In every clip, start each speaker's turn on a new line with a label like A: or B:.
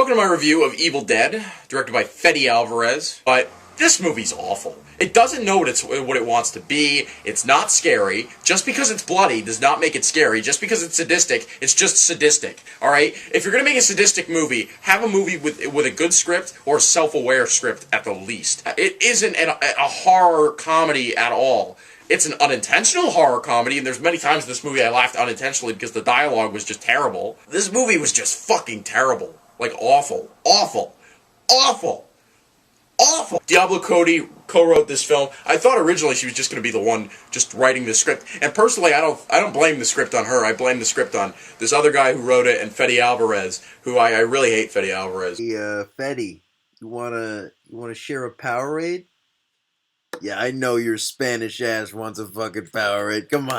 A: Welcome to my review of Evil Dead, directed by Fede Alvarez. But this movie's awful. It doesn't know what it wants to be. It's not scary. Just because it's bloody does not make it scary. Just because it's sadistic, it's just sadistic. All right. If you're gonna make a sadistic movie, have a movie with a good script or a self-aware script at the least. It isn't a horror comedy at all. It's an unintentional horror comedy, and there's many times in this movie I laughed unintentionally because the dialogue was just terrible. This movie was just fucking terrible. Like, awful. Awful. Awful. Awful. Diablo Cody co-wrote this film. I thought originally she was just going to be the one just writing the script. And personally, I don't blame the script on her. I blame the script on this other guy who wrote it, and Fede Alvarez, who I really hate Fede Alvarez.
B: Hey, Fede, you wanna share a Powerade? Yeah, I know your Spanish ass wants a fucking Powerade. Come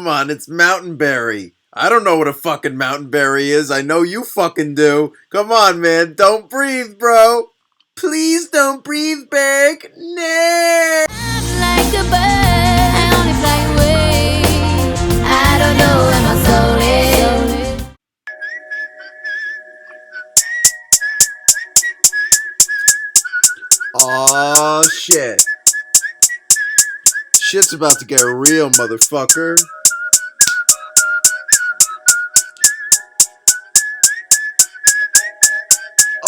B: on, it's Mountain Berry. I don't know what a fucking Mountain Berry is. I know you fucking do. Come on, man, don't breathe, bro. Please don't breathe, Berg. No.
C: I'm like a bird, I only fly away. I don't know where my soul is.
B: Aw, shit. Shit's about to get real, motherfucker.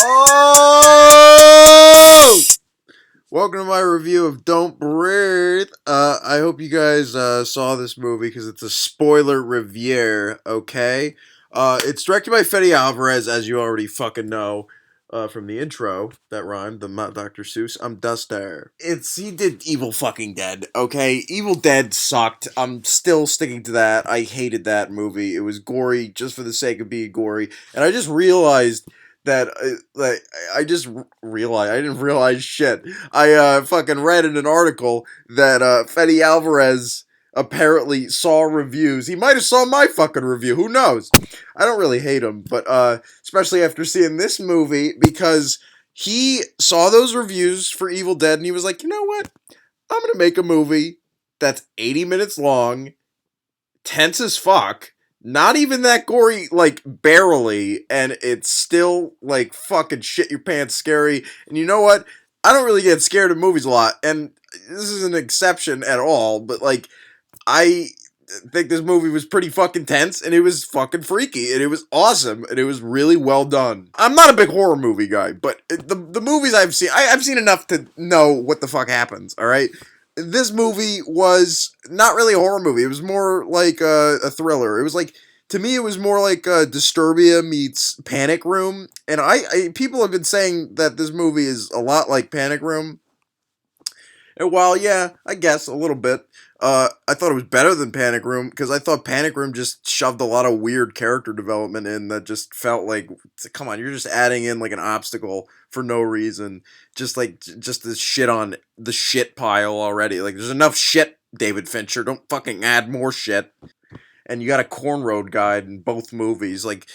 B: Oh! Welcome to my review of Don't Breathe. I hope you guys saw this movie because it's a spoiler review, okay? It's directed by Fede Alvarez, as you already fucking know. From the intro that rhymed, the Dr. Seuss. I'm Duster. He did Evil fucking Dead, okay? Evil Dead sucked. I'm still sticking to that. I hated that movie. It was gory just for the sake of being gory. And I just realized that, I didn't realize shit. I fucking read in an article that Fede Alvarez apparently saw reviews. He might have saw my fucking review. Who knows? I don't really hate him, but especially after seeing this movie, because he saw those reviews for Evil Dead and he was like, you know what? I'm gonna make a movie that's 80 minutes long, tense as fuck, not even that gory, like, barely, and it's still, like, fucking shit your pants scary. And you know what? I don't really get scared of movies a lot, and this is an exception at all, but, like, I think this movie was pretty fucking tense, and it was fucking freaky, and it was awesome, and it was really well done. I'm not a big horror movie guy, but the movies I've seen enough to know what the fuck happens, alright? This movie was not really a horror movie. It was more like a thriller. It was like, to me, it was more like Disturbia meets Panic Room, and people have been saying that this movie is a lot like Panic Room. And while, yeah, I guess a little bit, I thought it was better than Panic Room, because I thought Panic Room just shoved a lot of weird character development in that just felt like, come on, you're just adding in like an obstacle for no reason, just this shit on the shit pile already. Like, there's enough shit, David Fincher, don't fucking add more shit. And you got a corn road guide in both movies, like,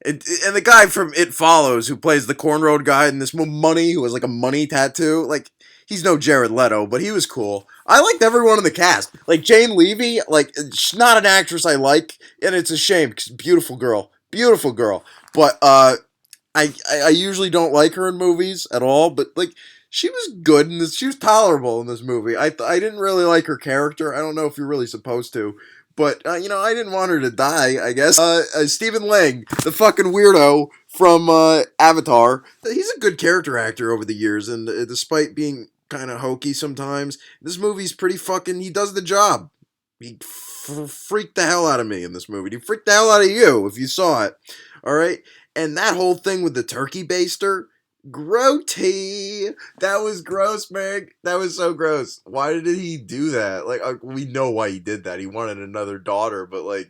B: and the guy from It Follows who plays the corn road guy in this Money, who has like a money tattoo, like, he's no Jared Leto, but he was cool. I liked everyone in the cast. Like, Jane Levy, like, she's not an actress I like, and it's a shame, because beautiful girl. Beautiful girl. But, I usually don't like her in movies at all, but, like, she was good in this. She was tolerable in this movie. I didn't really like her character. I don't know if you're really supposed to. But, you know, I didn't want her to die, I guess. Stephen Lang, the fucking weirdo from Avatar. He's a good character actor over the years, and despite being kind of hokey sometimes, this movie's pretty fucking, he does the job. He freaked the hell out of me in this movie. He freaked the hell out of you if you saw it. Alright? And that whole thing with the turkey baster, grody. That was gross, man. That was so gross. Why did he do that? Like, we know why he did that. He wanted another daughter, but like,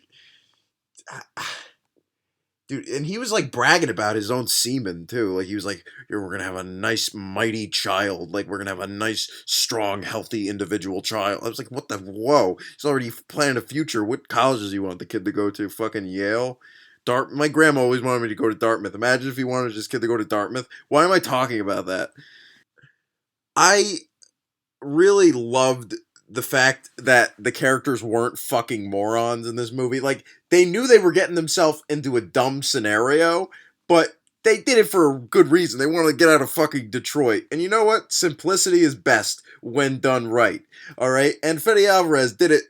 B: dude, and he was like bragging about his own semen too. Like, he was like, we're gonna have a nice, mighty child. Like, we're gonna have a nice, strong, healthy individual child. I was like, what the, whoa. He's already planning a future. What college does he want the kid to go to? Fucking Yale? My grandma always wanted me to go to Dartmouth. Imagine if he wanted his kid to go to Dartmouth. Why am I talking about that? I really loved the fact that the characters weren't fucking morons in this movie. Like, they knew they were getting themselves into a dumb scenario, but they did it for a good reason. They wanted to get out of fucking Detroit. And you know what? Simplicity is best when done right. Alright? And Fede Alvarez did it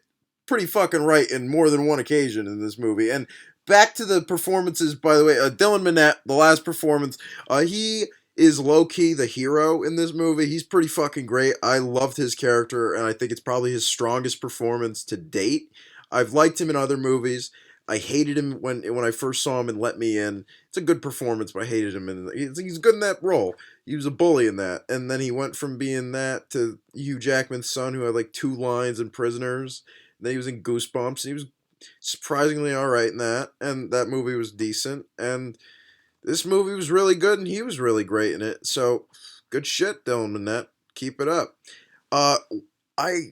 B: pretty fucking right in more than one occasion in this movie. And back to the performances, by the way, Dylan Minnette, the last performance, he is low-key the hero in this movie. He's pretty fucking great. I loved his character, and I think it's probably his strongest performance to date. I've liked him in other movies. I hated him when I first saw him in Let Me In. It's a good performance, but I hated him. He's good in that role. He was a bully in that. And then he went from being that to Hugh Jackman's son, who had like 2 lines in Prisoners. And then he was in Goosebumps. And he was surprisingly alright in that. And that movie was decent. And this movie was really good, and he was really great in it. So, good shit, Dylan Minnette. Keep it up. I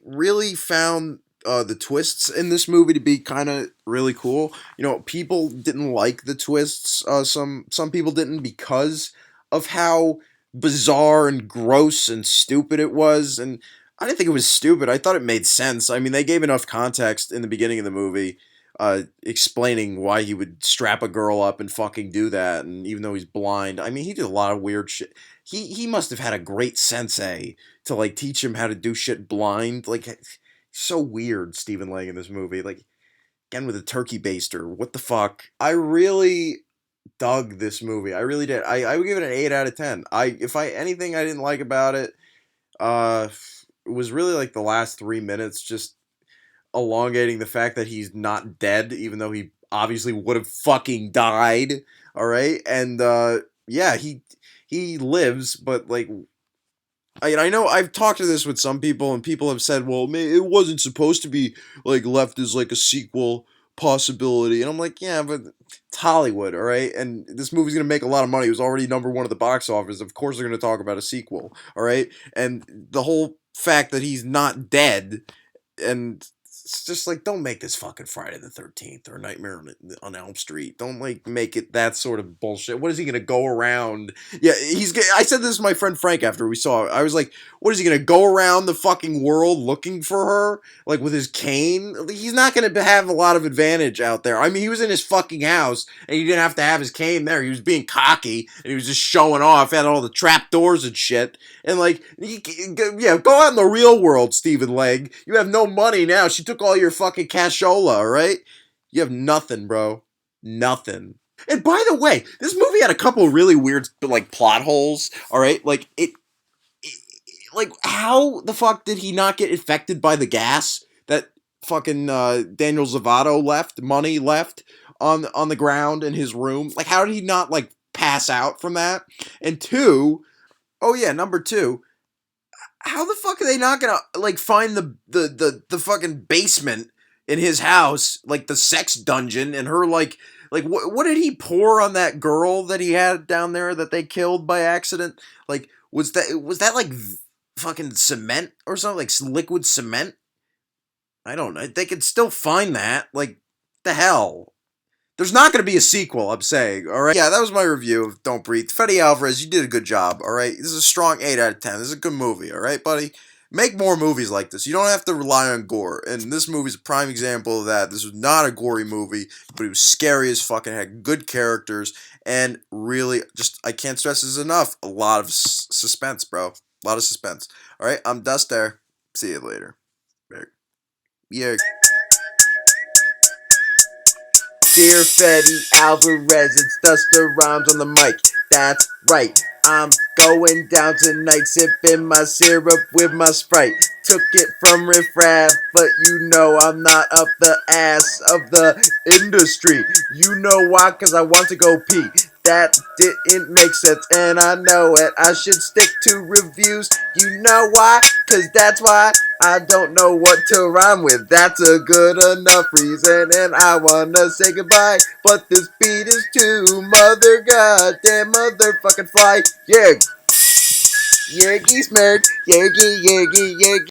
B: really found the twists in this movie to be kind of really cool. You know, people didn't like the twists. Some people didn't because of how bizarre and gross and stupid it was. And I didn't think it was stupid. I thought it made sense. I mean, they gave enough context in the beginning of the movie, explaining why he would strap a girl up and fucking do that. And even though he's blind, I mean, he did a lot of weird shit. He must have had a great sensei to like teach him how to do shit blind. Like, so weird, Stephen Lang in this movie. Like, again with a turkey baster. What the fuck? I really dug this movie. I really did. I would give it an 8 out of 10. Anything I didn't like about it, it was really like the last 3 minutes, just elongating the fact that he's not dead, even though he obviously would have fucking died. Alright? And yeah, he lives, but like, I know I've talked to this with some people, and people have said, well, it wasn't supposed to be like left as like a sequel possibility. And I'm like, yeah, but it's Hollywood, alright? And this movie's gonna make a lot of money. It was already #1 at the box office. Of course they're gonna talk about a sequel, alright? And the whole fact that he's not dead, and it's just like, don't make this fucking Friday the 13th or Nightmare on Elm Street. Don't like make it that sort of bullshit. What is he gonna go around? Yeah, I said this to my friend Frank after we saw it. I was like, what is he gonna go around the fucking world looking for her? Like with his cane? He's not gonna have a lot of advantage out there. I mean, he was in his fucking house and he didn't have to have his cane there. He was being cocky and he was just showing off. Had all the trap doors and shit. And like, yeah, go out in the real world, Stephen Lang. You have no money now. She took all your fucking cashola, alright? You have nothing, bro. Nothing. And by the way, this movie had a couple really weird, like, plot holes, alright? Like, like, how the fuck did he not get infected by the gas that fucking Daniel Zavato money left on the ground in his room? Like, how did he not, like, pass out from that? And number 2, how the fuck are they not gonna, like, find the fucking basement in his house, like, the sex dungeon, and her, like, what did he pour on that girl that he had down there that they killed by accident? Like, was that, like, fucking cement or something? Like, liquid cement? I don't know. They could still find that. Like, the hell? There's not going to be a sequel, I'm saying, alright? Yeah, that was my review of Don't Breathe. Fede Alvarez, you did a good job, alright? This is a strong 8 out of 10. This is a good movie, alright, buddy? Make more movies like this. You don't have to rely on gore. And this movie's a prime example of that. This was not a gory movie, but it was scary as fucking, had good characters, and really, just, I can't stress this enough, a lot of suspense, bro. A lot of suspense. Alright, I'm Duster. See you later. Yeah. Dear Fede Alvarez, it's Duster Rhymes on the mic. That's right, I'm going down tonight, sipping my syrup with my Sprite. Took it from Riff Raff, but you know I'm not up the ass of the industry. You know why? Cause I want to go pee. That didn't make sense, and I know it. I should stick to reviews. You know why? Cause that's why I don't know what to rhyme with. That's a good enough reason, and I wanna say goodbye. But this beat is too goddamn motherfucking fly. Yeah. Yergy smirk. Yergy.